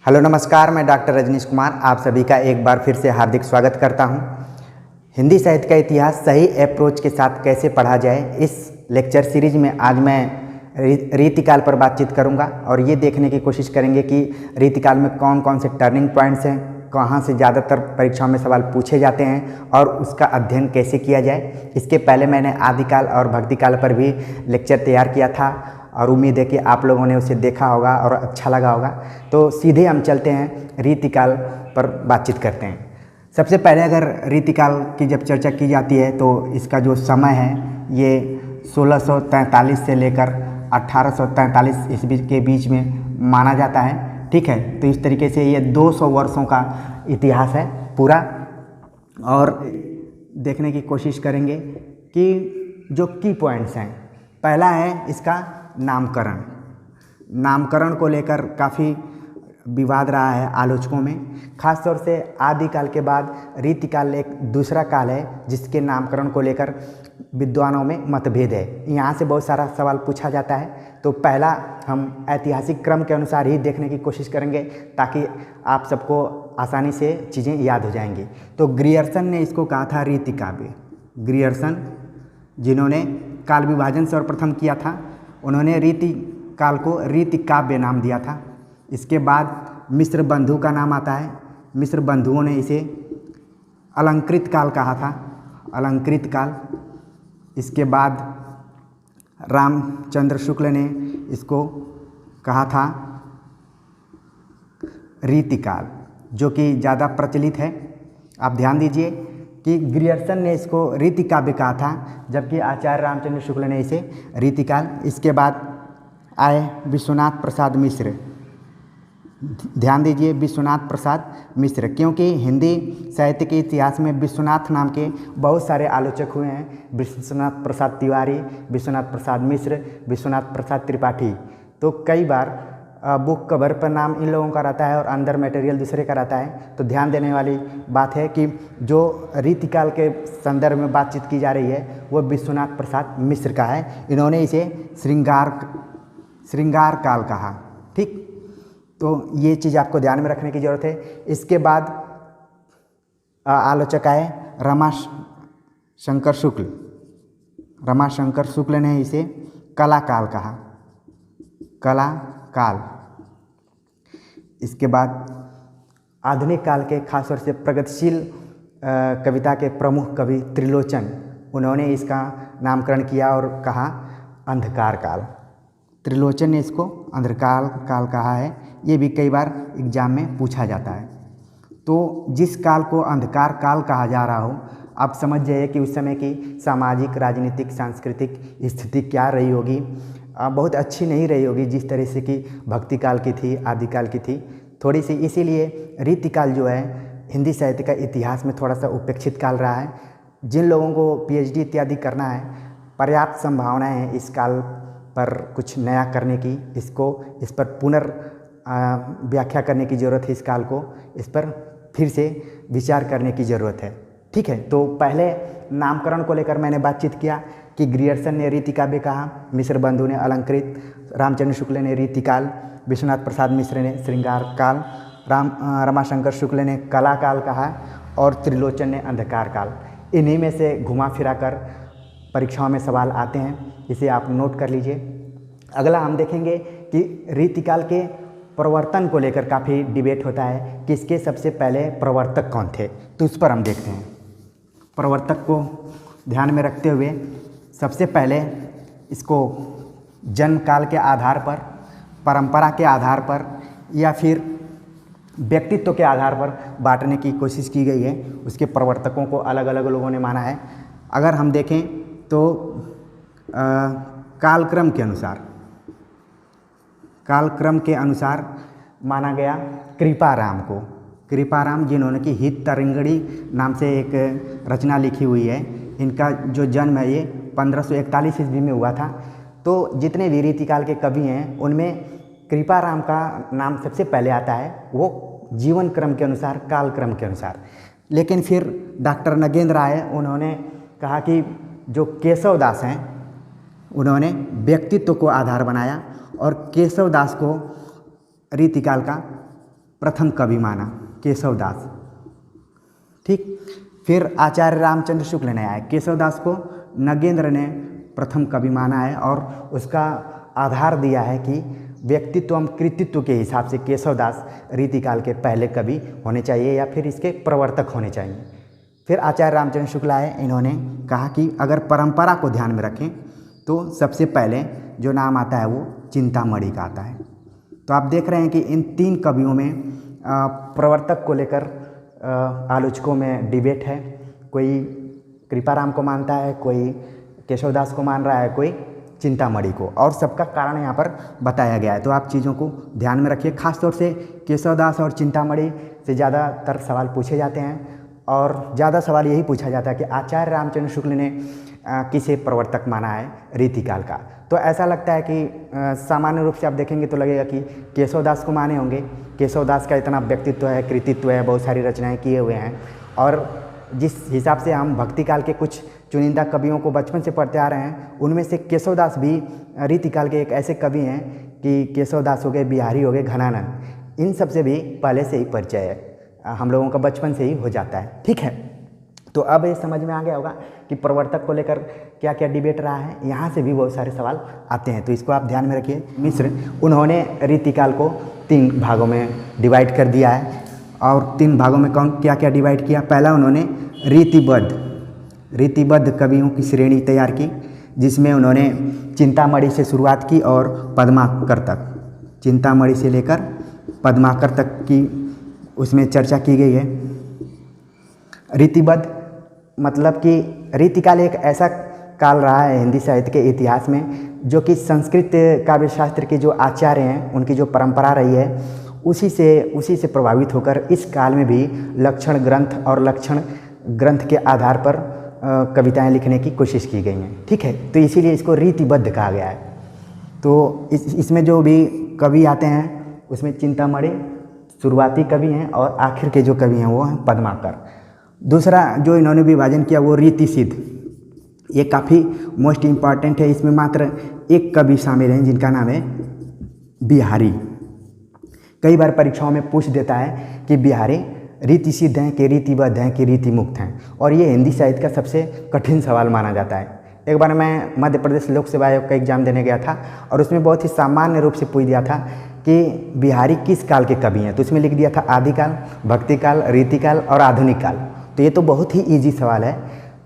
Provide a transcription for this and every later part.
Hello नमस्कार, मैं doctor Rajneesh Kumar आप सभी का एक बार फिर से हार्दिक स्वागत करता हूं। हिंदी साहित्य का इतिहास सही अप्रोच के साथ कैसे पढ़ा जाए, इस लेक्चर सीरीज में आज मैं रीतिकाल पर बातचीत करूंगा और ये देखने की कोशिश करेंगे कि रीतिकाल में कौन कौन से टर्निंग पॉइंट्स हैं, कहाँ से ज़्यादातर परीक्षाओं में सवाल पूछे जाते हैं और उसका अध्ययन कैसे किया जाए। इसके पहले मैंने आदिकाल और भक्तिकाल पर भी लेक्चर तैयार किया था और उम्मीद है कि आप लोगों ने उसे देखा होगा और अच्छा लगा होगा। तो सीधे हम चलते हैं रीतिकाल पर बातचीत करते हैं। सबसे पहले अगर रीतिकाल की जब चर्चा की जाती है तो इसका जो समय है ये 1643 से लेकर 1843 ईस्वी के बीच में माना जाता है। ठीक है, तो इस तरीके से ये 200 वर्षों का इतिहास है पूरा। और देखने की कोशिश करेंगे कि जो की पॉइंट्स हैं, पहला है इसका नामकरण। नामकरण को लेकर काफ़ी विवाद रहा है आलोचकों में। खास तौर से आदिकाल के बाद रीतिकाल एक दूसरा काल है जिसके नामकरण को लेकर विद्वानों में मतभेद है। यहाँ से बहुत सारा सवाल पूछा जाता है, तो पहला हम ऐतिहासिक क्रम के अनुसार ही देखने की कोशिश करेंगे ताकि आप सबको आसानी से चीज़ें याद हो जाएंगी। तो ग्रियर्सन ने इसको कहा था रीतिकाव्य। ग्रियर्सन जिन्होंने काल विभाजन सर्वप्रथम किया था, उन्होंने रीतिकाल को रीतिकाव्य नाम दिया था। इसके बाद मिस्र बंधु का नाम आता है। मिस्र बंधुओं ने इसे अलंकृत काल कहा था, अलंकृत काल। इसके बाद रामचंद्र शुक्ल ने इसको कहा था रीतिकाल, जो कि ज़्यादा प्रचलित है। आप ध्यान दीजिए कि ग्रियर्सन ने इसको रीतिकाव्य कहा था, जबकि आचार्य रामचंद्र शुक्ल ने इसे रीतिकाल। इसके बाद आए विश्वनाथ प्रसाद मिश्र। ध्यान दीजिए, विश्वनाथ प्रसाद मिश्र, क्योंकि हिंदी साहित्य के इतिहास में विश्वनाथ नाम के बहुत सारे आलोचक हुए हैं। विश्वनाथ प्रसाद तिवारी, विश्वनाथ प्रसाद मिश्र, विश्वनाथ प्रसाद त्रिपाठी। तो कई बार बुक कवर पर नाम इन लोगों का रहता है और अंदर मटेरियल दूसरे का रहता है। तो ध्यान देने वाली बात है कि जो रीतिकाल के संदर्भ में बातचीत की जा रही है वो विश्वनाथ प्रसाद मिश्र का है। इन्होंने इसे श्रृंगार काल कहा। ठीक, तो ये चीज़ आपको ध्यान में रखने की ज़रूरत है। इसके बाद आलोचक आए रमाशंकर शुक्ल। रमाशंकर शुक्ल ने इसे कला काल कहा, कला काल। इसके बाद आधुनिक काल के खास तौर से प्रगतिशील कविता के प्रमुख कवि त्रिलोचन, उन्होंने इसका नामकरण किया और कहा अंधकार काल। त्रिलोचन ने इसको अंधकार काल कहा है। ये भी कई बार एग्जाम में पूछा जाता है। तो जिस काल को अंधकार काल कहा जा रहा हो, आप समझ जाइए कि उस समय की सामाजिक, राजनीतिक, सांस्कृतिक स्थिति क्या रही होगी। बहुत अच्छी नहीं रही होगी जिस तरह से कि भक्ति काल की थी, आदिकाल की थी थोड़ी सी। इसीलिए रीतिकाल जो है हिंदी साहित्य का इतिहास में थोड़ा सा उपेक्षित काल रहा है। जिन लोगों को पीएचडी इत्यादि करना है, पर्याप्त संभावनाएं हैं इस काल पर कुछ नया करने की। इस पर व्याख्या करने की ज़रूरत है। इस काल को इस पर फिर से विचार करने की ज़रूरत है। ठीक है, तो पहले नामकरण को लेकर मैंने बातचीत किया कि ग्रियर्सन ने रीतिकाव्य कहा, मिश्र बंधु ने अलंकृत, रामचंद्र शुक्ल ने रीतिकाल, विश्वनाथ प्रसाद मिश्र ने श्रृंगार काल, रमाशंकर शुक्ल ने कला काल कहा और त्रिलोचन ने अंधकार काल। इन्हीं में से घुमा फिरा कर परीक्षाओं में सवाल आते हैं, इसे आप नोट कर लीजिए। अगला हम देखेंगे कि रीतिकाल के प्रवर्तन को लेकर काफ़ी डिबेट होता है कि इसके सबसे पहले प्रवर्तक कौन थे, तो उस पर हम देखते हैं। प्रवर्तक को ध्यान में रखते हुए सबसे पहले इसको जन्म काल के आधार पर, परंपरा के आधार पर या फिर व्यक्तित्व के आधार पर बांटने की कोशिश की गई है। उसके प्रवर्तकों को अलग अलग लोगों ने माना है। अगर हम देखें तो कालक्रम के अनुसार माना गया कृपाराम को। कृपाराम जिन्होंने कि हित तरंगड़ी नाम से एक रचना लिखी हुई है, इनका जो जन्म है ये 1541 ईस्वी में हुआ था। तो जितने भी रीतिकाल के कवि हैं उनमें कृपाराम का नाम सबसे पहले आता है, वो जीवन क्रम के अनुसार, काल क्रम के अनुसार। लेकिन फिर डॉक्टर नगेंद्र आए, उन्होंने कहा कि जो केशव दास हैं उन्होंने व्यक्तित्व को आधार बनाया और केशव दास को रीतिकाल का प्रथम कवि माना केशवदास। ठीक, फिर आचार्य रामचंद्र शुक्ल ने आए, केशवदास को नगेंद्र ने प्रथम कवि माना है और उसका आधार दिया है कि व्यक्तित्व एवं कृतित्व के हिसाब से केशवदास रीतिकाल के पहले कवि होने चाहिए या फिर इसके प्रवर्तक होने चाहिए। फिर आचार्य रामचंद्र शुक्ल आए, इन्होंने कहा कि अगर परंपरा को ध्यान में रखें तो सबसे पहले जो नाम आता है वो चिंतामणि का आता है। तो आप देख रहे हैं कि इन तीन कवियों में प्रवर्तक को लेकर आलोचकों में डिबेट है। कोई कृपाराम को मानता है, कोई केशवदास को मान रहा है, कोई चिंतामणि को, और सबका कारण यहाँ पर बताया गया है। तो आप चीज़ों को ध्यान में रखिए। खास तौर से केशवदास और चिंतामणि से ज़्यादातर सवाल पूछे जाते हैं और ज़्यादा सवाल यही पूछा जाता है कि आचार्य रामचंद्र शुक्ल ने किसे प्रवर्तक माना है रीतिकाल का। तो ऐसा लगता है कि सामान्य रूप से आप देखेंगे तो लगेगा कि केशवदास को माने होंगे। केशवदास का इतना व्यक्तित्व है, कृतित्व है, बहुत सारी रचनाएं किए हुए हैं, और जिस हिसाब से हम भक्ति काल के कुछ चुनिंदा कवियों को बचपन से पढ़ते आ रहे हैं, उनमें से केशवदास भी रीतिकाल के एक ऐसे कवि हैं कि केशवदास हो गए, बिहारी हो गए, घनानंद, इन सब से भी पहले से ही परिचय है, हम लोगों का बचपन से ही हो जाता है। ठीक है, तो अब ये समझ में आ गया होगा कि प्रवर्तक को लेकर क्या क्या डिबेट रहा है। यहाँ से भी बहुत सारे सवाल आते हैं, तो इसको आप ध्यान में रखिए। मिस्र, उन्होंने रीतिकाल को 3 भागों में डिवाइड कर दिया है, और 3 भागों में कौन क्या क्या डिवाइड किया। पहला, उन्होंने रीतिबद्ध कवियों की श्रेणी तैयार की, जिसमें उन्होंने चिंतामणि से शुरुआत की और पद्माकर तक, चिंतामणि से लेकर पद्माकर तक की उसमें चर्चा की गई है। रीतिबद्ध मतलब कि रीतिकाल एक ऐसा काल रहा है हिंदी साहित्य के इतिहास में जो कि संस्कृत काव्यशास्त्र के जो आचार्य हैं उनकी जो परंपरा रही है उसी से प्रभावित होकर इस काल में भी लक्षण ग्रंथ और लक्षण ग्रंथ के आधार पर कविताएं लिखने की कोशिश की गई हैं। ठीक है, तो इसीलिए इसको रीतिबद्ध कहा गया है। तो इसमें जो भी कवि आते हैं उसमें चिंतामणि शुरुआती कवि हैं और आखिर के जो कवि हैं वो हैं पद्माकर। दूसरा जो इन्होंने विभाजन किया वो रीति सिद्ध, ये काफ़ी मोस्ट इम्पॉर्टेंट है। इसमें मात्र एक कवि शामिल हैं जिनका नाम है बिहारी। कई बार परीक्षाओं में पूछ देता है कि बिहारी रीति सिद्ध हैं कि रीतिबद्ध हैं कि रीति मुक्त हैं, और ये हिंदी साहित्य का सबसे कठिन सवाल माना जाता है। एक बार मैं मध्य प्रदेश लोक सेवा आयोग का एग्जाम देने गया था और उसमें बहुत ही सामान्य रूप से पूछ दिया था कि बिहारी किस काल के कवि हैं, तो उसमें लिख दिया था आदिकाल, भक्तिकाल, रीतिकाल और आधुनिक काल। तो ये तो बहुत ही ईजी सवाल है,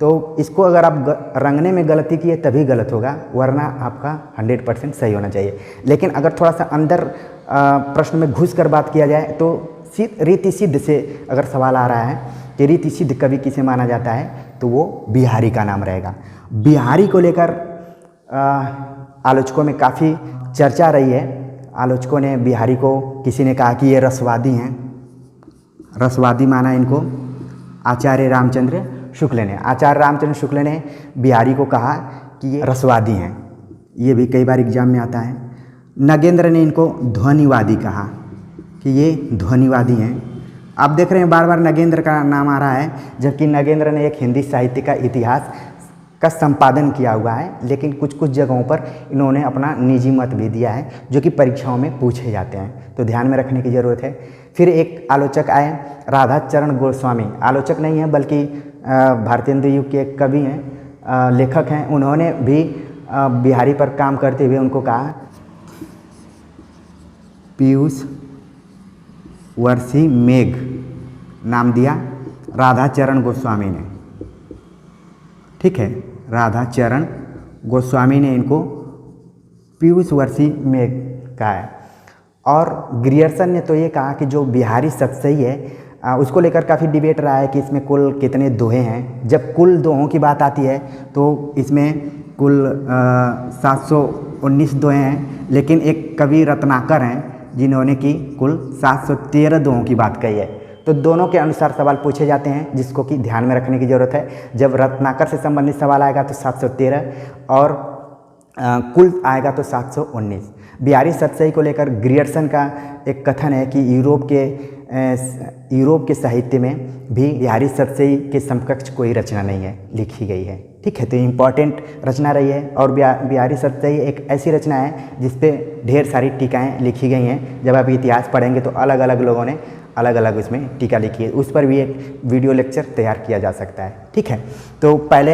तो इसको अगर आप रंगने में गलती किए तभी गलत होगा, वरना आपका 100% सही होना चाहिए। लेकिन अगर थोड़ा सा अंदर प्रश्न में घुस कर बात किया जाए तो रीति सिद्ध से अगर सवाल आ रहा है कि रीति सिद्ध कवि किसे माना जाता है तो वो बिहारी का नाम रहेगा। बिहारी को लेकर आलोचकों में काफ़ी चर्चा रही है। आलोचकों ने बिहारी को, किसी ने कहा कि ये रसवादी हैं, रसवादी माना इनको आचार्य रामचंद्र शुक्ल ने। आचार्य रामचंद्र शुक्ल ने बिहारी को कहा कि ये रसवादी हैं, ये भी कई बार एग्जाम में आता है। नगेंद्र ने इनको ध्वनिवादी कहा कि ये ध्वनिवादी हैं। आप देख रहे हैं बार बार नगेंद्र का नाम आ रहा है, जबकि नगेंद्र ने एक हिंदी साहित्य का इतिहास का संपादन किया हुआ है, लेकिन कुछ कुछ जगहों पर इन्होंने अपना निजी मत भी दिया है जो कि परीक्षाओं में पूछे जाते हैं, तो ध्यान में रखने की ज़रूरत है। फिर एक आलोचक आए, राधाचरण गोस्वामी। आलोचक नहीं हैं बल्कि भारतेंदु युग के एक कवि हैं, लेखक हैं। उन्होंने भी बिहारी पर काम करते हुए उनको कहा पीयूष वर्षी मेघ नाम दिया राधाचरण गोस्वामी ने। ठीक है, राधाचरण गोस्वामी ने इनको पीयूष वर्षी मेघ कहा है। और ग्रियर्सन ने तो ये कहा कि जो बिहारी सतसई है उसको लेकर काफ़ी डिबेट रहा है कि इसमें कुल कितने दोहे हैं। जब कुल दोहों की बात आती है तो इसमें कुल 719 दोहे हैं, लेकिन एक कवि रत्नाकर हैं जिन्होंने की कुल 713 दोहों की बात कही है। तो दोनों के अनुसार सवाल पूछे जाते हैं, जिसको कि ध्यान में रखने की ज़रूरत है। जब रत्नाकर से संबंधित सवाल आएगा तो 713 और कुल आएगा तो 719। बिहारी सतसई को लेकर ग्रियर्सन का एक कथन है कि यूरोप के साहित्य में भी बिहारी सतसई के समकक्ष कोई रचना नहीं है लिखी गई है। ठीक है, तो इम्पॉर्टेंट रचना रही है। और बिहारी सतसई एक ऐसी रचना है जिस पे ढेर सारी टीकाएँ लिखी गई हैं। जब आप इतिहास पढ़ेंगे तो अलग अलग लोगों ने अलग अलग उसमें टीका लिखी है, उस पर भी एक वीडियो लेक्चर तैयार किया जा सकता है। ठीक है, तो पहले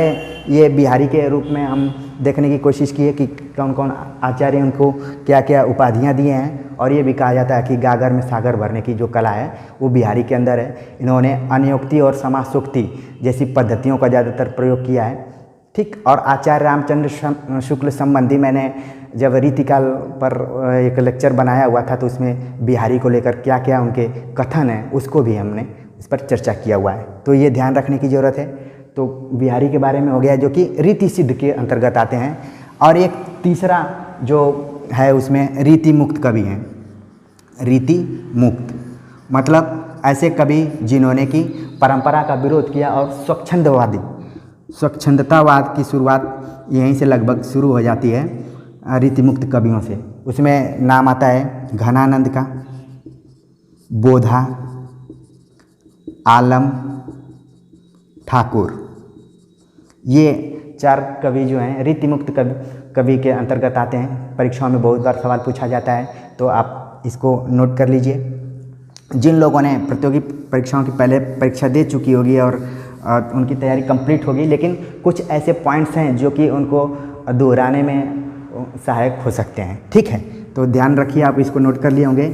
ये बिहारी के रूप में हम देखने की कोशिश की है कि कौन कौन आचार्य उनको क्या क्या उपाधियाँ दिए हैं। और ये भी कहा जाता है कि गागर में सागर भरने की जो कला है वो बिहारी के अंदर है। इन्होंने अन्योक्ति और समासोक्ति जैसी पद्धतियों का ज़्यादातर प्रयोग किया है। ठीक, और आचार्य रामचंद्र शुक्ल संबंधी मैंने जब रीतिकाल पर एक लेक्चर बनाया हुआ था तो उसमें बिहारी को लेकर क्या क्या उनके कथन हैं उसको भी हमने इस पर चर्चा किया हुआ है, तो ये ध्यान रखने की ज़रूरत है। तो बिहारी के बारे में हो गया जो कि रीति सिद्ध के अंतर्गत आते हैं। और एक तीसरा जो है उसमें रीति मुक्त कवि हैं। रीति मुक्त मतलब ऐसे कवि जिन्होंने कि परंपरा का विरोध किया और स्वच्छंदतावाद की शुरुआत यहीं से लगभग शुरू हो जाती है रीति मुक्त कवियों से। उसमें नाम आता है घनानंद का, बोधा, आलम, ठाकुर। ये 4 कवि जो हैं रीति मुक्त कवि के अंतर्गत आते हैं। परीक्षाओं में बहुत बार सवाल पूछा जाता है, तो आप इसको नोट कर लीजिए। जिन लोगों ने प्रतियोगी परीक्षाओं की पहले परीक्षा दे चुकी होगी और उनकी तैयारी कंप्लीट होगी, लेकिन कुछ ऐसे पॉइंट्स हैं जो कि उनको दोहराने में सहायक हो सकते हैं। ठीक है, तो ध्यान रखिए, आप इसको नोट कर लिए होंगे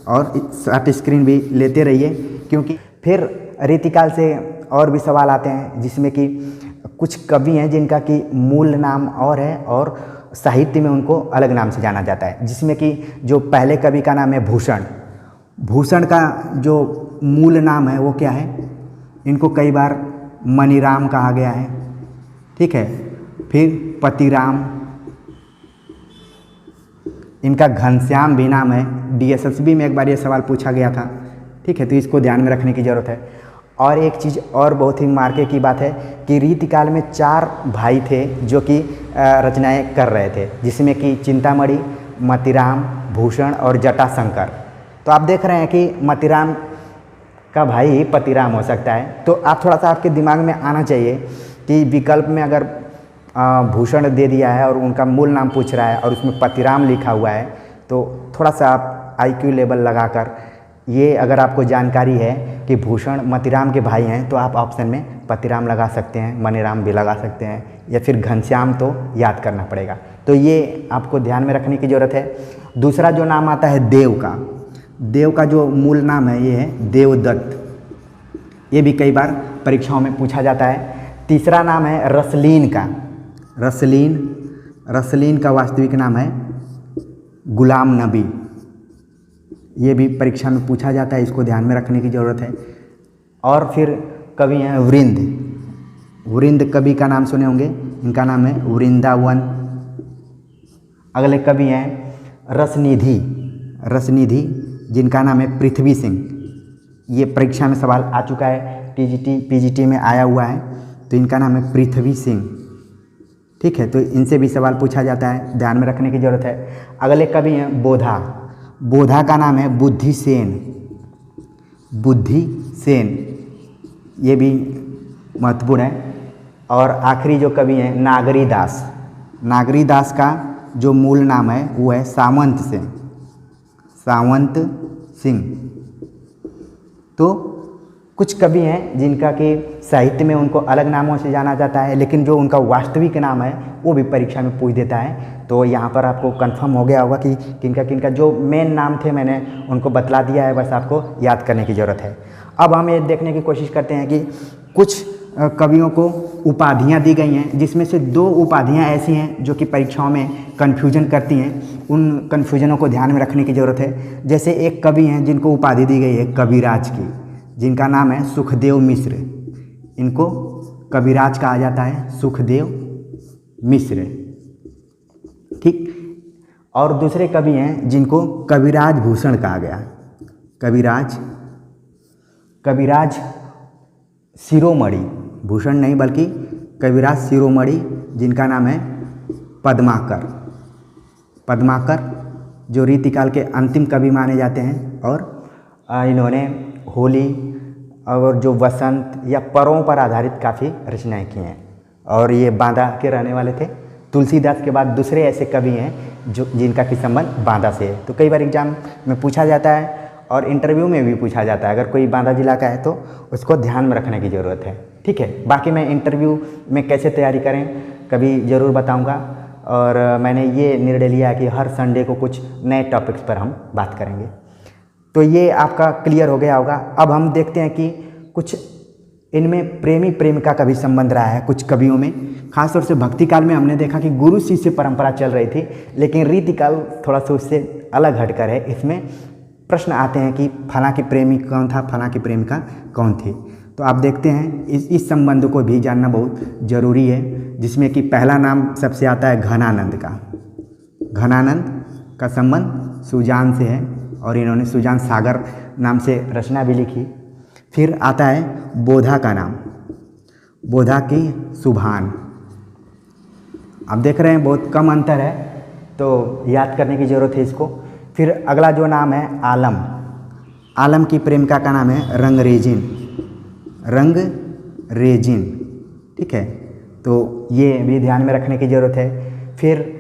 और शॉर्ट स्क्रीन भी लेते रहिए, क्योंकि फिर रीतिकाल से और भी सवाल आते हैं जिसमें कि कुछ कवि हैं जिनका कि मूल नाम और है और साहित्य में उनको अलग नाम से जाना जाता है। जिसमें कि जो पहले कवि का नाम है भूषण। भूषण का जो मूल नाम है वो क्या है? इनको कई बार मनीराम कहा गया है। ठीक है, फिर पतिराम, इनका घनश्याम भी नाम है। DSSB में एक बार ये सवाल पूछा गया था। ठीक है, तो इसको ध्यान में रखने की ज़रूरत है। और एक चीज़ और बहुत ही मार्के की बात है कि रीतिकाल में 4 भाई थे जो कि रचनाएं कर रहे थे, जिसमें कि चिंतामणि, मतिराम, भूषण और जटाशंकर। तो आप देख रहे हैं कि मतिराम का भाई ही पतिराम हो सकता है। तो आप थोड़ा सा आपके दिमाग में आना चाहिए कि विकल्प में अगर भूषण दे दिया है और उनका मूल नाम पूछ रहा है और उसमें पतिराम लिखा हुआ है, तो थोड़ा सा आप IQ लेवल लगाकर, ये अगर आपको जानकारी है कि भूषण मतिराम के भाई हैं, तो आप ऑप्शन में पतिराम लगा सकते हैं, मनीराम भी लगा सकते हैं, या फिर घनश्याम तो याद करना पड़ेगा। तो ये आपको ध्यान में रखने की ज़रूरत है। दूसरा जो नाम आता है देव का, देव का जो मूल नाम है ये है देवदत्त। ये भी कई बार परीक्षाओं में पूछा जाता है। तीसरा नाम है रसलीन का। रसलीन का वास्तविक नाम है गुलाम नबी। ये भी परीक्षा में पूछा जाता है, इसको ध्यान में रखने की ज़रूरत है। और फिर कवि हैं वृंद कवि का नाम सुने होंगे, इनका नाम है वृंदावन। अगले कवि हैं रसनिधि, जिनका नाम है पृथ्वी सिंह। ये परीक्षा में सवाल आ चुका है, PGT में आया हुआ है, तो इनका नाम है पृथ्वी सिंह। ठीक है, तो इनसे भी सवाल पूछा जाता है, ध्यान में रखने की ज़रूरत है। अगले कवि हैं बोधा का नाम है बुद्धिसेन। ये भी महत्वपूर्ण है। और आखिरी जो कवि हैं नागरीदास का जो मूल नाम है वो है सावंत सिंह। तो कुछ कवि हैं जिनका कि साहित्य में उनको अलग नामों से जाना जाता है, लेकिन जो उनका वास्तविक नाम है वो भी परीक्षा में पूछ देता है। तो यहाँ पर आपको कंफर्म हो गया होगा कि किनका जो मेन नाम थे मैंने उनको बतला दिया है, बस आपको याद करने की ज़रूरत है। अब हम ये देखने की कोशिश करते हैं कि कुछ कवियों को उपाधियाँ दी गई हैं, जिसमें से 2 उपाधियाँ ऐसी हैं जो कि परीक्षाओं में कन्फ्यूजन करती हैं। उन कन्फ्यूजनों को ध्यान में रखने की ज़रूरत है। जैसे एक कवि हैं जिनको उपाधि दी गई है कविराज की, जिनका नाम है सुखदेव मिश्र। इनको कविराज कहा जाता है, सुखदेव मिश्र। ठीक, और दूसरे कवि हैं जिनको कविराज भूषण कहा गया। कविराज शिरोमणि, भूषण नहीं बल्कि कविराज शिरोमणि, जिनका नाम है पद्माकर, जो रीतिकाल के अंतिम कवि माने जाते हैं। और इन्होंने होली और जो वसंत या पर्वों पर आधारित काफ़ी रचनाएं की हैं। और ये बांदा के रहने वाले थे। तुलसीदास के बाद दूसरे ऐसे कवि हैं जो जिनका कि संबंध बांदा से है। तो कई बार एग्जाम में पूछा जाता है और इंटरव्यू में भी पूछा जाता है। अगर कोई बांदा जिला का है तो उसको ध्यान में रखने की ज़रूरत है, ठीक है। बाकी मैं इंटरव्यू में कैसे तैयारी करें कभी ज़रूर बताऊंगा, और मैंने ये निर्णय लिया है कि हर संडे को कुछ नए टॉपिक्स पर हम बात करेंगे। तो ये आपका क्लियर हो गया होगा। अब हम देखते हैं कि कुछ इनमें प्रेमी प्रेमिका का भी संबंध रहा है कुछ कवियों में। खासतौर से भक्ति काल में हमने देखा कि गुरु शिष्य परंपरा चल रही थी, लेकिन रीतिकाल थोड़ा सा उससे अलग हटकर है। इसमें प्रश्न आते हैं कि फलां की प्रेमी कौन था, फलां की प्रेमिका कौन थी। तो आप देखते हैं इस संबंध को भी जानना बहुत ज़रूरी है, जिसमें कि पहला नाम सबसे आता है घनानंद का। घनानंद का संबंध सुजान से है और इन्होंने सुजान सागर नाम से रचना भी लिखी। फिर आता है बोधा का नाम, बोधा की सुभान। आप देख रहे हैं बहुत कम अंतर है, तो याद करने की ज़रूरत है इसको। फिर अगला जो नाम है आलम, आलम की प्रेमिका का नाम है रंगरेजिन, रंगरेजिन, ठीक है। तो ये भी ध्यान में रखने की ज़रूरत है। फिर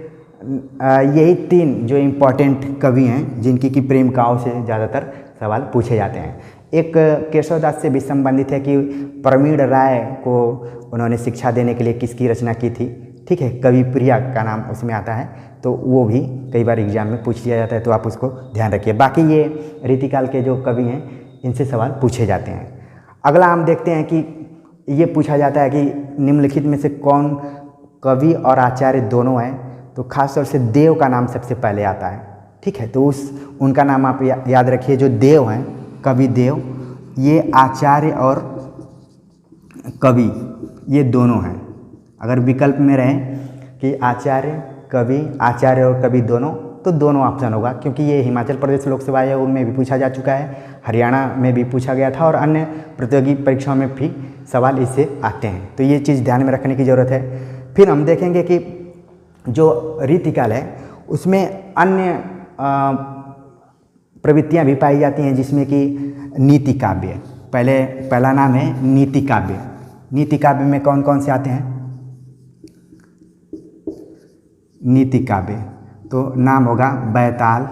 यही तीन जो इम्पॉर्टेंट कवि हैं जिनकी की प्रेमिकाओं से ज़्यादातर सवाल पूछे जाते हैं। एक केशवदास से भी संबंधित है कि प्रवीण राय को उन्होंने शिक्षा देने के लिए किसकी रचना की थी, ठीक है। कवि प्रिया का नाम उसमें आता है, तो वो भी कई बार एग्जाम में पूछ लिया जाता है, तो आप उसको ध्यान रखिए। बाकी ये रीतिकाल के जो कवि हैं इनसे सवाल पूछे जाते हैं। अगला हम देखते हैं कि ये पूछा जाता है कि निम्नलिखित में से कौन कवि और आचार्य दोनों हैं। तो खासतौर से देव का नाम सबसे पहले आता है, ठीक है। तो उनका नाम आप याद रखिए। जो देव हैं, कवि देव, ये आचार्य और कवि ये दोनों हैं। अगर विकल्प में रहें कि आचार्य कवि, आचार्य और कवि दोनों, तो दोनों ऑप्शन होगा, क्योंकि ये हिमाचल प्रदेश लोक सेवा आयोग में भी पूछा जा चुका है, हरियाणा में भी पूछा गया था और अन्य प्रतियोगी परीक्षाओं में भी सवाल इससे आते हैं। तो ये चीज़ ध्यान में रखने की ज़रूरत है। फिर हम देखेंगे कि जो रीतिकाल है उसमें अन्य प्रवृत्तियाँ भी पाई जाती हैं, जिसमें कि नीति काव्य। पहला नाम है नीति काव्य। नीति काव्य में कौन कौन से आते हैं? नीति काव्य, तो नाम होगा बैताल,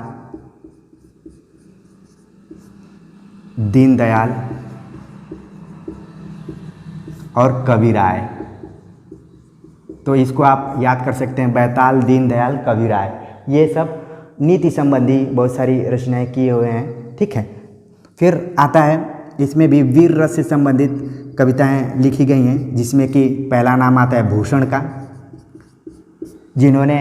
दीनदयाल और कबीराय। तो इसको आप याद कर सकते हैं, बैताल, दीनदयाल, कबीराय, ये सब नीति संबंधी बहुत सारी रचनाएं किए हुए हैं, ठीक है। फिर आता है इसमें भी वीर रस से संबंधित कविताएं लिखी गई हैं, जिसमें कि पहला नाम आता है भूषण का, जिन्होंने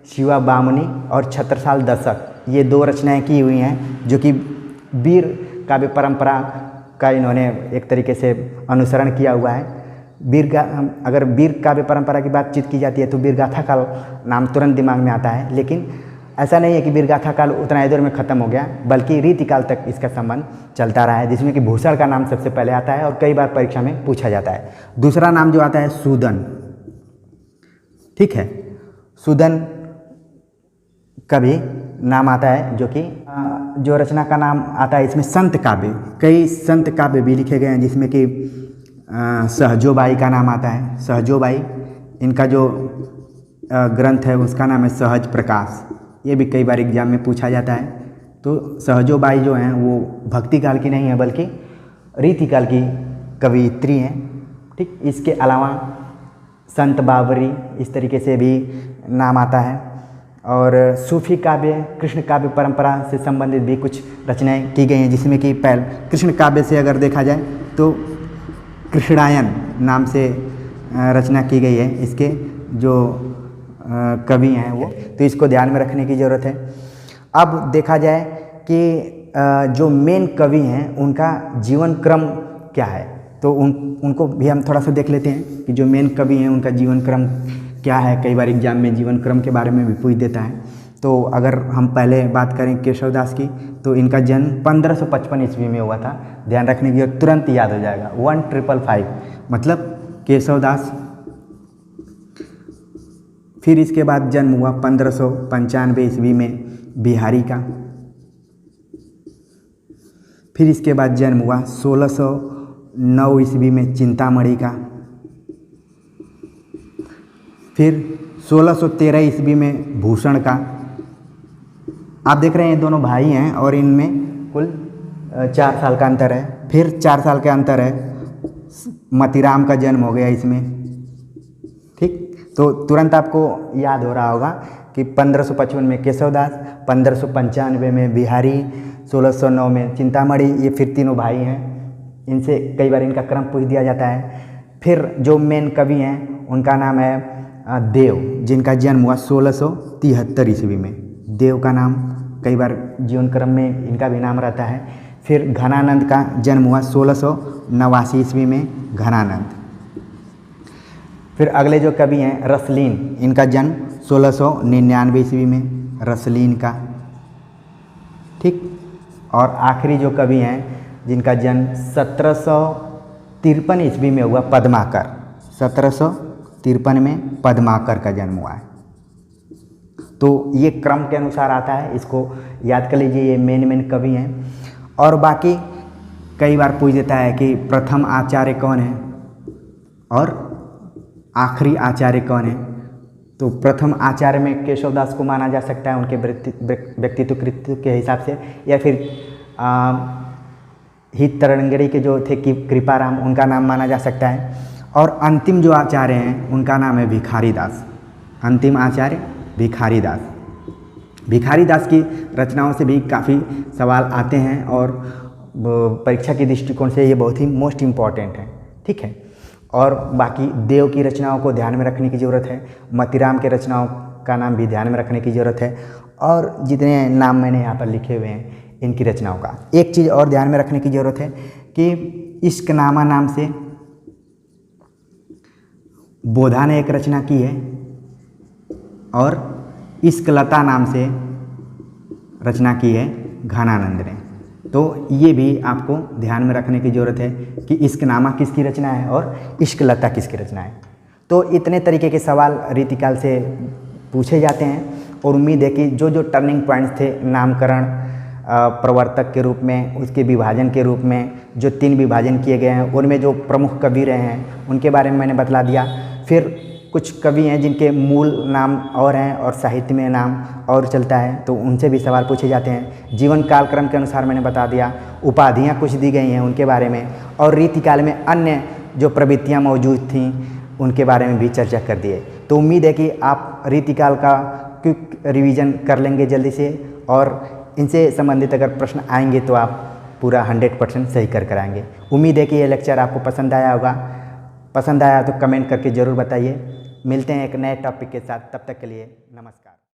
शिवा बामनी और छत्रसाल दशक ये दो रचनाएं की हुई हैं, जो कि वीर काव्य परंपरा का इन्होंने एक तरीके से अनुसरण किया हुआ है। अगर वीर काव्य परंपरा की बातचीत की जाती है तो वीरगाथा काल नाम तुरंत दिमाग में आता है, लेकिन ऐसा नहीं है कि वीरगाथा काल उतना ही देर में ख़त्म हो गया, बल्कि रीतिकाल तक इसका संबंध चलता रहा है, जिसमें कि भूषण का नाम सबसे पहले आता है और कई बार परीक्षा में पूछा जाता है। दूसरा नाम जो आता है सूदन, ठीक है। सूदन का भी नाम आता है, जो कि जो रचना का नाम आता है इसमें संत काव्य, कई संत काव्य भी लिखे गए हैं, जिसमें कि सहजोबाई का नाम आता है। सहजोबाई, इनका जो ग्रंथ है उसका नाम है सहज प्रकाश, ये भी कई बार एग्जाम में पूछा जाता है। तो सहजोबाई जो हैं वो भक्ति काल की नहीं है, बल्कि रीतिकाल की कवियत्री हैं, ठीक। इसके अलावा संत बाबरी इस तरीके से भी नाम आता है, और सूफी काव्य, कृष्ण काव्य परंपरा से संबंधित भी कुछ रचनाएं की गई हैं, जिसमें कि कृष्ण काव्य से अगर देखा जाए तो कृष्णायन नाम से रचना की गई है, इसके जो कवि हैं वो, तो इसको ध्यान में रखने की ज़रूरत है। अब देखा जाए कि जो मेन कवि हैं उनका जीवन क्रम क्या है, तो उनको भी हम थोड़ा सा देख लेते हैं कि जो मेन कवि हैं उनका जीवन क्रम क्या है। कई बार एग्जाम में जीवन क्रम के बारे में भी पूछ देता है। तो अगर हम पहले बात करें केशवदास की, तो इनका जन्म 1555 ईस्वी में हुआ था। ध्यान रखने की तुरंत याद हो जाएगा, 1555 मतलब केशवदास। फिर इसके बाद जन्म हुआ 1595 ईस्वी में बिहारी का। फिर इसके बाद जन्म हुआ 1609 ईस्वी में चिंतामणि का। फिर 1613 ईस्वी में भूषण का। आप देख रहे हैं दोनों भाई हैं और इनमें कुल 4 साल का अंतर है। फिर 4 साल का अंतर है, मतीराम का जन्म हो गया इसमें। ठीक, तो तुरंत आपको याद हो रहा होगा कि 1555 में केशवदास, 1595 में बिहारी, 1609 में चिंतामणि। ये फिर तीनों भाई हैं, इनसे कई बार इनका क्रम पूछ दिया जाता है। फिर जो मेन कवि हैं उनका नाम है देव, जिनका जन्म हुआ 1673 ईस्वी में। देव का नाम कई बार जीवन क्रम में इनका भी नाम रहता है। फिर घनानंद का जन्म हुआ 1689 ईस्वी में, घनानंद। फिर अगले जो कवि हैं रसलीन, इनका जन्म 1699 ईस्वी में, रसलीन का। ठीक, और आखिरी जो कवि हैं जिनका जन्म 1753 ईस्वी में हुआ, पद्माकर। 1753 में पद्माकर का जन्म हुआ है। तो ये क्रम के अनुसार आता है, इसको याद कर लीजिए। ये मेन कवि हैं। और बाकी कई बार पूछ देता है कि प्रथम आचार्य कौन है और आखिरी आचार्य कौन है। तो प्रथम आचार्य में केशवदास को माना जा सकता है उनके व्यक्तित्व कृत्य के हिसाब से, या फिर हित तरंगड़ी के जो थे कृपाराम, उनका नाम माना जा सकता है। और अंतिम जो आचार्य हैं उनका नाम है भिखारी दास। अंतिम आचार्य भिखारी दास। भिखारी दास की रचनाओं से भी काफ़ी सवाल आते हैं और परीक्षा के दृष्टिकोण से ये बहुत ही मोस्ट इम्पॉर्टेंट है। ठीक है, और बाकी देव की रचनाओं को ध्यान में रखने की ज़रूरत है। मतीराम के रचनाओं का नाम भी ध्यान में रखने की ज़रूरत है। और जितने नाम मैंने यहाँ पर लिखे हुए हैं इनकी रचनाओं का, एक चीज़ और ध्यान में रखने की ज़रूरत है कि इश्कनामा नाम से बोधा ने एक रचना की है और इश्कलता नाम से रचना की है घनानंद ने। तो ये भी आपको ध्यान में रखने की ज़रूरत है कि इश्कनामा किसकी रचना है और इश्कलता किसकी रचना है। तो इतने तरीके के सवाल रीतिकाल से पूछे जाते हैं और उम्मीद है कि जो जो टर्निंग पॉइंट्स थे, नामकरण, प्रवर्तक के रूप में, उसके विभाजन के रूप में जो 3 विभाजन किए गए हैं, उनमें जो प्रमुख कवि रहे हैं उनके बारे में मैंने बतला दिया। फिर कुछ कवि हैं जिनके मूल नाम और हैं और साहित्य में नाम और चलता है, तो उनसे भी सवाल पूछे जाते हैं। जीवन काल क्रम के अनुसार मैंने बता दिया। उपाधियाँ कुछ दी गई हैं उनके बारे में, और रीतिकाल में अन्य जो प्रवृत्तियाँ मौजूद थीं उनके बारे में भी चर्चा कर दिए। तो उम्मीद है कि आप रीतिकाल का क्विक रिवीजन कर लेंगे जल्दी से, और इनसे संबंधित अगर प्रश्न आएंगे तो आप पूरा 100% सही कर आएंगे। उम्मीद है कि ये लेक्चर आपको पसंद आया होगा। पसंद आया तो कमेंट करके ज़रूर बताइए। मिलते हैं एक नए टॉपिक के साथ, तब तक के लिए नमस्कार।